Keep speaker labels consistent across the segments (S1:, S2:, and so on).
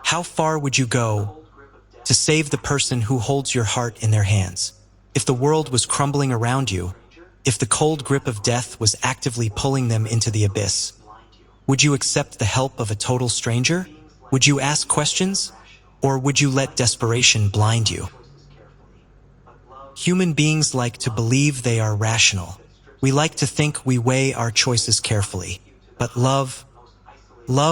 S1: How far would you go to save the person who holds your heart in their hands? If the world was crumbling around you, if the cold grip of death was actively pulling them into the abyss, would you accept the help of a total stranger? Would you ask questions? Or would you let desperation blind you? Human beings like to believe they are rational. We like to think we weigh our choices carefully. But love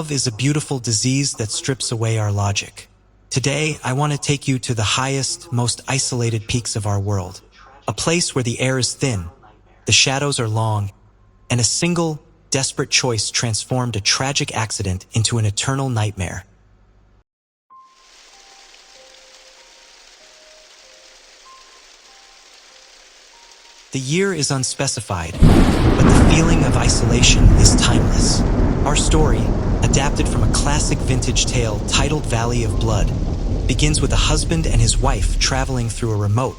S1: is a beautiful disease that strips away our logic. Today, I want to take you to the highest, most isolated peaks of our world. A place where the air is thin, the shadows are long, and a single, desperate choice transformed a tragic accident into an eternal nightmare. The year is unspecified, but the feeling of isolation is timeless. Our story, adapted from a classic vintage tale titled Valley of Blood, begins with a husband and his wife traveling through a remote,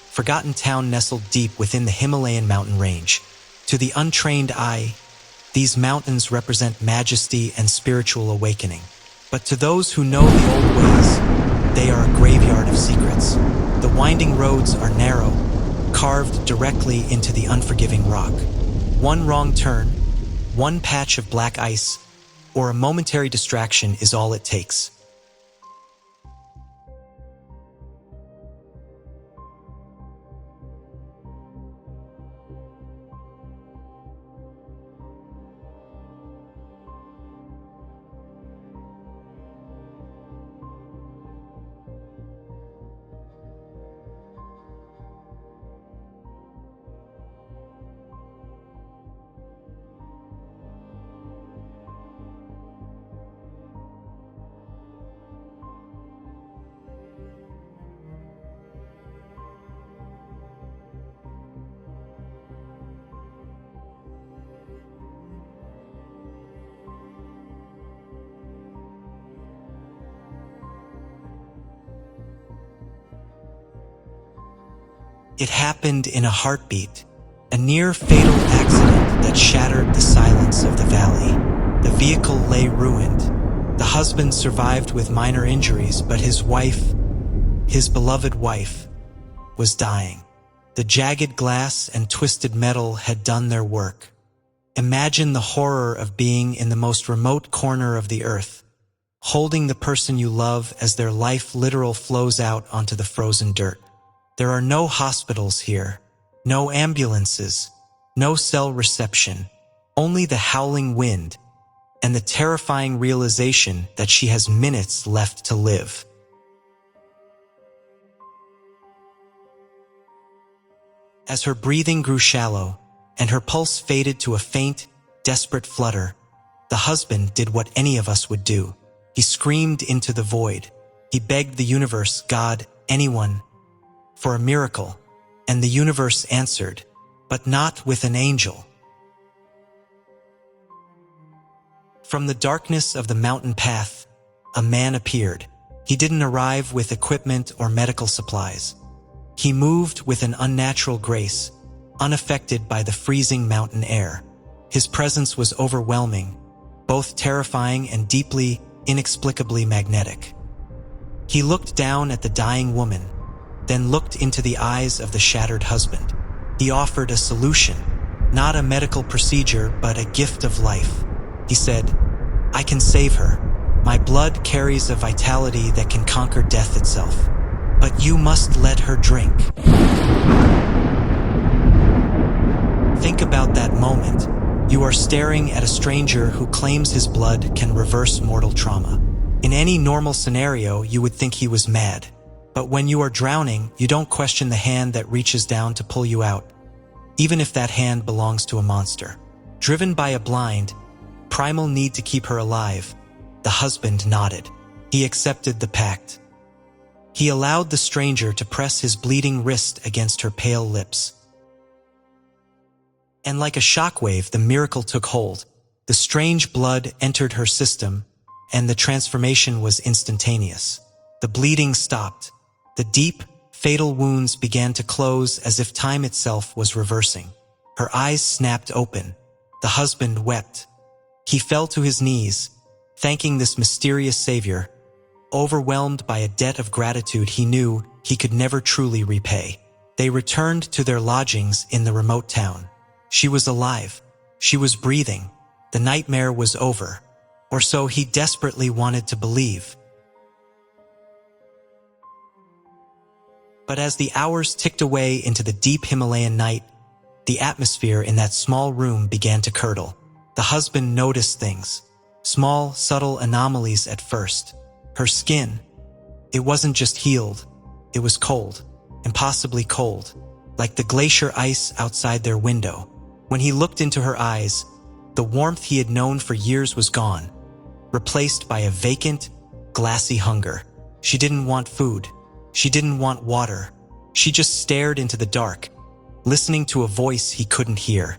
S1: forgotten town nestled deep within the Himalayan mountain range. To the untrained eye, these mountains represent majesty and spiritual awakening. But to those who know the old ways, they are a graveyard of secrets. The winding roads are narrow, carved directly into the unforgiving rock. One wrong turn, one patch of black ice, or a momentary distraction is all it takes. It happened in a heartbeat, a near-fatal accident that shattered the silence of the valley. The vehicle lay ruined. The husband survived with minor injuries, but his wife, his beloved wife, was dying. The jagged glass and twisted metal had done their work. Imagine the horror of being in the most remote corner of the earth, holding the person you love as their life literally flows out onto the frozen dirt. There are no hospitals here, no ambulances, no cell reception, only the howling wind and the terrifying realization that she has minutes left to live. As her breathing grew shallow and her pulse faded to a faint, desperate flutter, the husband did what any of us would do. He screamed into the void. He begged the universe, God, anyone, for a miracle, and the universe answered, but not with an angel. From the darkness of the mountain path, a man appeared. He didn't arrive with equipment or medical supplies. He moved with an unnatural grace, unaffected by the freezing mountain air. His presence was overwhelming, both terrifying and deeply, inexplicably magnetic. He looked down at the dying woman, then looked into the eyes of the shattered husband. He offered a solution, not a medical procedure, but a gift of life. He said, I can save her. My blood carries a vitality that can conquer death itself. But you must let her drink. Think about that moment. You are staring at a stranger who claims his blood can reverse mortal trauma. In any normal scenario, you would think he was mad. But when you are drowning, you don't question the hand that reaches down to pull you out, even if that hand belongs to a monster. Driven by a blind, primal need to keep her alive, the husband nodded. He accepted the pact. He allowed the stranger to press his bleeding wrist against her pale lips. And like a shockwave, the miracle took hold. The strange blood entered her system, and the transformation was instantaneous. The bleeding stopped. The deep, fatal wounds began to close as if time itself was reversing. Her eyes snapped open. The husband wept. He fell to his knees, thanking this mysterious savior, overwhelmed by a debt of gratitude he knew he could never truly repay. They returned to their lodgings in the remote town. She was alive. She was breathing. The nightmare was over. Or so he desperately wanted to believe. But as the hours ticked away into the deep Himalayan night, the atmosphere in that small room began to curdle. The husband noticed things. Small, subtle anomalies at first. Her skin. It wasn't just healed. It was cold. Impossibly cold. Like the glacier ice outside their window. When he looked into her eyes, the warmth he had known for years was gone. Replaced by a vacant, glassy hunger. She didn't want food. She didn't want water. She just stared into the dark, listening to a voice he couldn't hear.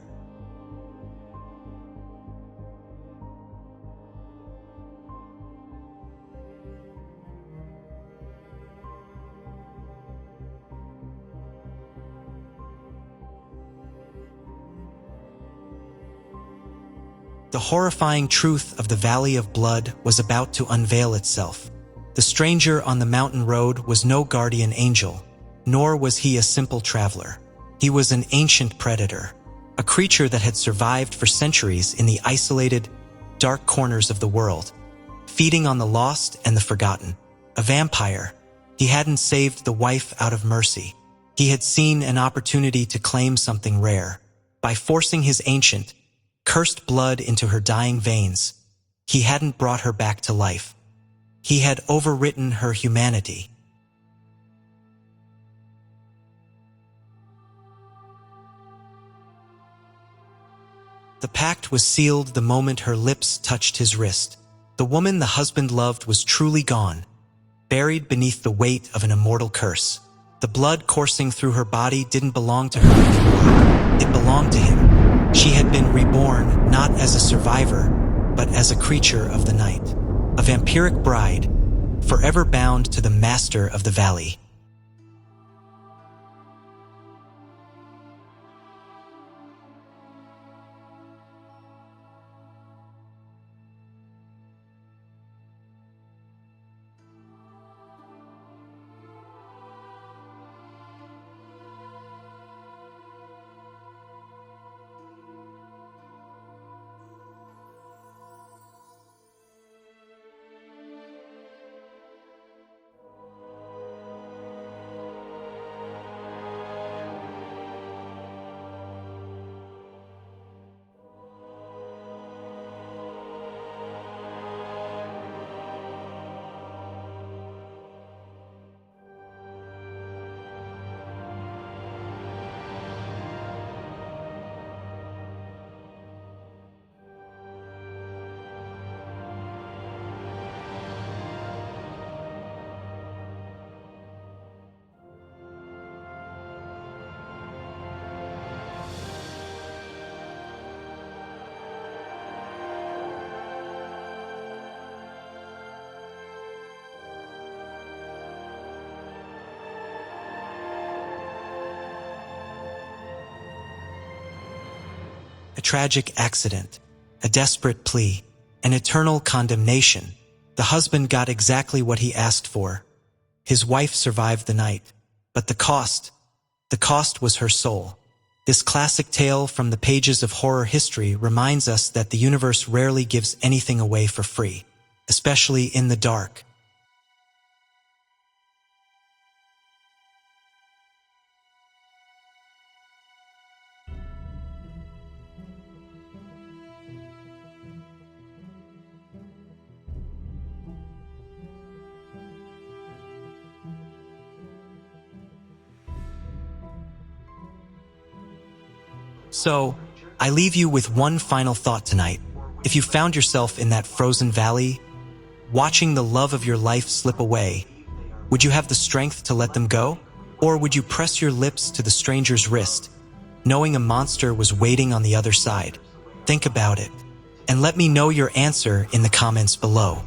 S1: The horrifying truth of the Valley of Blood was about to unveil itself. The stranger on the mountain road was no guardian angel, nor was he a simple traveler. He was an ancient predator, a creature that had survived for centuries in the isolated, dark corners of the world, feeding on the lost and the forgotten. A vampire. He hadn't saved the wife out of mercy. He had seen an opportunity to claim something rare. By forcing his ancient, cursed blood into her dying veins, he hadn't brought her back to life. He had overwritten her humanity. The pact was sealed the moment her lips touched his wrist. The woman the husband loved was truly gone, buried beneath the weight of an immortal curse. The blood coursing through her body didn't belong to her anymore. It belonged to him. She had been reborn not as a survivor, but as a creature of the night. A vampiric bride, forever bound to the master of the valley. A tragic accident, a desperate plea, an eternal condemnation. The husband got exactly what he asked for. His wife survived the night, but the cost was her soul. This classic tale from the pages of horror history reminds us that the universe rarely gives anything away for free, especially in the dark. So, I leave you with one final thought tonight. If you found yourself in that frozen valley, watching the love of your life slip away, would you have the strength to let them go? Or would you press your lips to the stranger's wrist, knowing a monster was waiting on the other side? Think about it, and let me know your answer in the comments below.